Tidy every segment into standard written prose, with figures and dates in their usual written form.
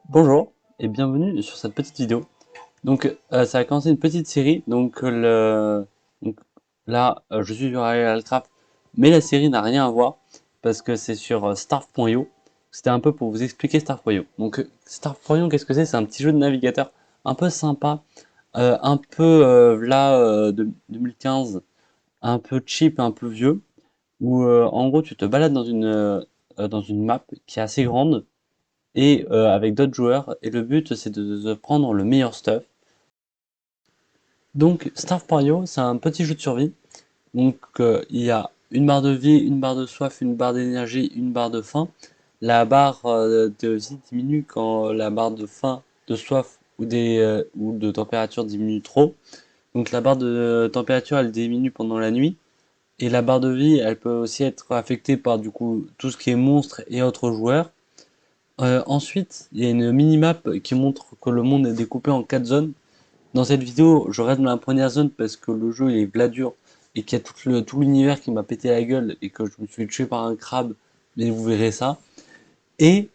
Bonjour et bienvenue sur cette petite vidéo. Ça a commencé une petite série. Donc, là, je suis sur Alcraft, mais la série n'a rien à voir parce que c'est sur Starf.io. C'était un peu pour vous expliquer Starf.io. Starf.io, qu'est-ce que c'est? C'est un petit jeu de navigateur un peu sympa, un peu de 2015, un peu cheap, un peu vieux, où en gros tu te balades dans une map qui est assez grande et avec d'autres joueurs. Et le but, c'est de prendre le meilleur stuff. Donc, Starf.io, c'est un petit jeu de survie. Il y a une barre de vie, une barre de soif, une barre d'énergie, une barre de faim. La barre de vie diminue quand la barre de faim, de soif ou de température diminue trop. Donc, la barre de température, elle diminue pendant la nuit. Et la barre de vie, elle peut aussi être affectée par du coup tout ce qui est monstres et autres joueurs. Ensuite, il y a une minimap qui montre que le monde est découpé en 4 zones. Dans cette vidéo, je reste dans la première zone parce que le jeu est dur et qu'il y a tout l'univers qui m'a pété la gueule et que je me suis tué par un crabe, mais vous verrez ça. Et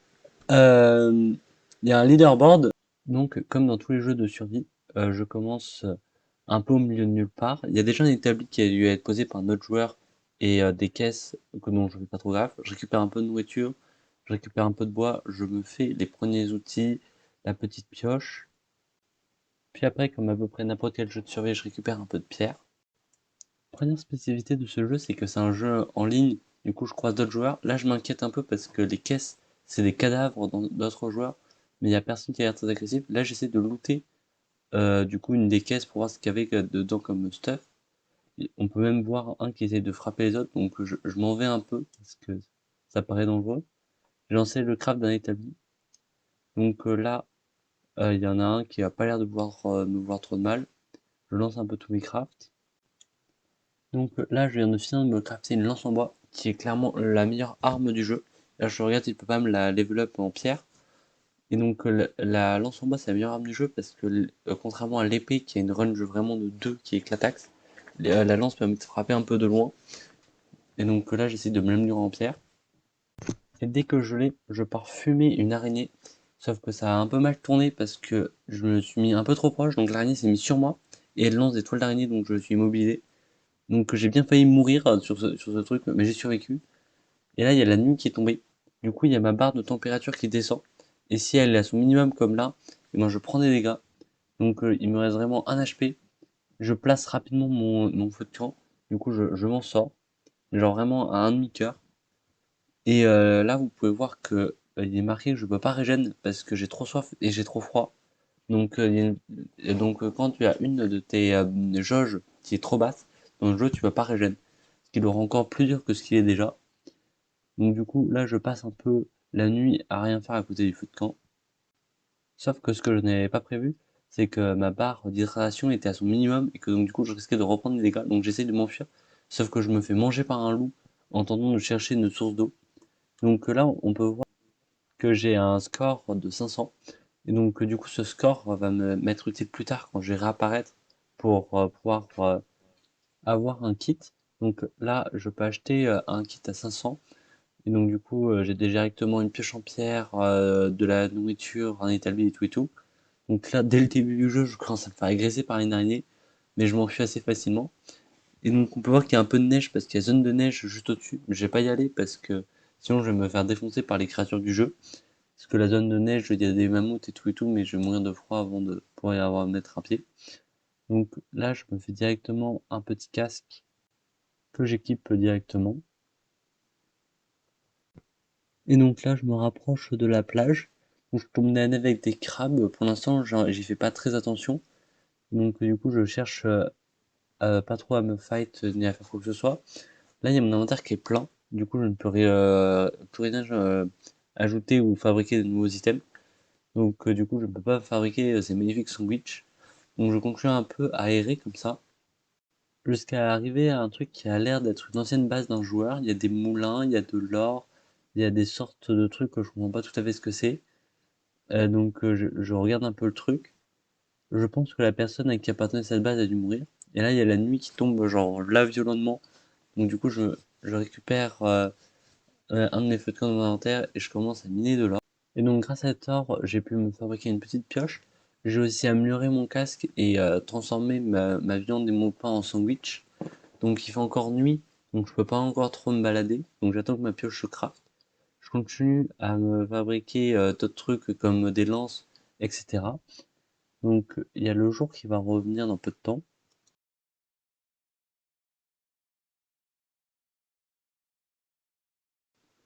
euh, il y a un leaderboard. Donc, comme dans tous les jeux de survie, je commence un peu au milieu de nulle part. Il y a déjà un établi qui a dû être posé par un autre joueur et des caisses dont je ne fais pas trop gaffe. Je récupère un peu de nourriture, je récupère un peu de bois, je me fais les premiers outils, la petite pioche. Puis après, comme à peu près n'importe quel jeu de survie, je récupère un peu de pierre. Première spécificité de ce jeu, c'est que c'est un jeu en ligne. Du coup, je croise d'autres joueurs. Là, je m'inquiète un peu parce que les caisses, c'est des cadavres d'autres joueurs, mais il n'y a personne qui a l'air très agressif. Là, j'essaie de looter du coup une des caisses pour voir ce qu'il y avait dedans comme stuff. Et on peut même voir un qui essaie de frapper les autres, donc je m'en vais un peu parce que ça paraît dangereux. J'ai lancé le craft d'un établi. Là, il y en a un qui a pas l'air de vouloir me voir trop de mal. Je lance un peu tous mes crafts. Là, je viens de finir de me crafter une lance en bois qui est clairement la meilleure arme du jeu. Là, je regarde, il peut pas me la level up en pierre. La lance en bois, c'est la meilleure arme du jeu parce que contrairement à l'épée qui a une range vraiment de 2 qui éclataxe, la lance permet de frapper un peu de loin. Là, j'essaie de me l'améliorer en pierre. Et dès que je l'ai, je pars fumer une araignée. Sauf que ça a un peu mal tourné parce que je me suis mis un peu trop proche, donc l'araignée s'est mise sur moi et elle lance des toiles d'araignée, donc je suis immobilisé. Donc j'ai bien failli mourir sur ce truc, mais j'ai survécu. Et là, il y a la nuit qui est tombée. Du coup, il y a ma barre de température qui descend. Et si elle est à son minimum comme là, et ben je prends des dégâts. Il me reste vraiment un HP. Je place rapidement mon feu de camp. Du coup, je m'en sors. Genre vraiment à un demi-cœur. Et là, vous pouvez voir que il est marqué que je peux pas régène parce que j'ai trop soif et j'ai trop froid. Quand tu as une de tes jauges qui est trop basse, dans le jeu, tu peux pas régène. Ce qui le rend encore plus dur que ce qu'il est déjà. Donc du coup, là, je passe un peu la nuit à rien faire à côté du feu de camp. Sauf que ce que je n'avais pas prévu, c'est que ma barre d'hydratation était à son minimum et que donc du coup, je risquais de reprendre des dégâts. Donc j'essaie de m'enfuir. Sauf que je me fais manger par un loup en tentant de chercher une source d'eau. Là, on peut voir que j'ai un score de 500. Du coup, ce score va me m'être utile plus tard quand je vais réapparaître pour pouvoir avoir un kit. Là, je peux acheter un kit à 500. J'ai directement une pioche en pierre, de la nourriture, un établi et tout et tout. Donc là, dès le début du jeu, je commence à me faire agresser par une araignée, mais je m'enfuis assez facilement. Et donc on peut voir qu'il y a un peu de neige parce qu'il y a zone de neige juste au-dessus. Mais je vais pas y aller parce que sinon je vais me faire défoncer par les créatures du jeu. Parce que la zone de neige, il y a des mammouths et tout, mais je vais mourir de froid avant de pouvoir y avoir mettre un pied. Donc là, je me fais directement un petit casque que j'équipe directement. Et donc là, je me rapproche de la plage. Donc, je tombe nez à nez avec des crabes. Pour l'instant, j'y fais pas très attention. Du coup, je cherche pas trop à me fight ni à faire quoi que ce soit. Là, il y a mon inventaire qui est plein. Du coup, je ne peux plus rien ajouter ou fabriquer de nouveaux items. Du coup, je ne peux pas fabriquer ces magnifiques sandwichs. Donc, je continue un peu à errer comme ça. Jusqu'à arriver à un truc qui a l'air d'être une ancienne base d'un joueur. Il y a des moulins, il y a de l'or, il y a des sortes de trucs que je comprends pas tout à fait ce que c'est. Je regarde un peu le truc. Je pense que la personne à qui appartenait cette base a dû mourir. Et là, il y a la nuit qui tombe, genre là violemment. Je récupère un de mes feux de camp de mon inventaire et je commence à miner de l'or. Et donc grâce à cet or, j'ai pu me fabriquer une petite pioche. J'ai aussi amélioré mon casque et transformé ma viande et mon pain en sandwich. Donc il fait encore nuit, donc je peux pas encore trop me balader. Donc j'attends que ma pioche se craft. Je continue à me fabriquer d'autres trucs comme des lances, etc. Donc il y a le jour qui va revenir dans peu de temps.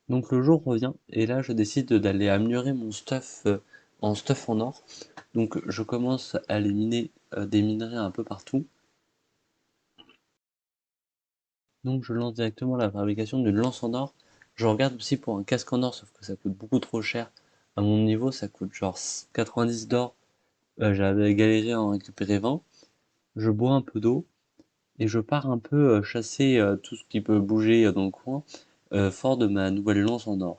Donc le jour revient et là je décide d'aller améliorer mon stuff en stuff en or. Donc je commence à aller miner des minerais un peu partout. Donc je lance directement la fabrication d'une lance en or. Je regarde aussi pour un casque en or, sauf que ça coûte beaucoup trop cher. À mon niveau, ça coûte genre 90 d'or. J'avais galéré à en récupérer 20. Je bois un peu d'eau et je pars un peu chasser tout ce qui peut bouger dans le coin, fort de ma nouvelle lance en or.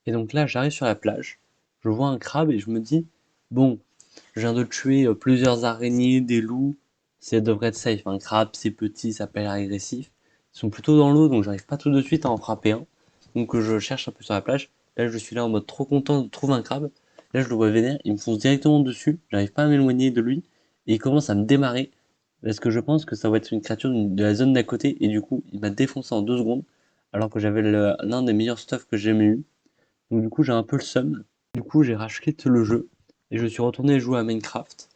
Et donc là, j'arrive sur la plage, je vois un crabe et je me dis, bon, je viens de tuer plusieurs araignées, des loups, ça devrait être safe. Un crabe, c'est petit, ça peut être agressif. Ils sont plutôt dans l'eau, donc j'arrive pas tout de suite à en frapper un. Donc je cherche un peu sur la plage. Là, je suis là en mode trop content de trouver un crabe. Là, je le vois vénère, il me fonce directement dessus. J'arrive pas à m'éloigner de lui. Et il commence à me démarrer. Parce que je pense que ça va être une créature de la zone d'à côté. Et du coup, il m'a défoncé en 2 secondes. Alors que j'avais l'un des meilleurs stuff que j'ai jamais eu. Donc du coup, j'ai un peu le seum. Du coup, j'ai racheté le jeu. Et je suis retourné jouer à Minecraft.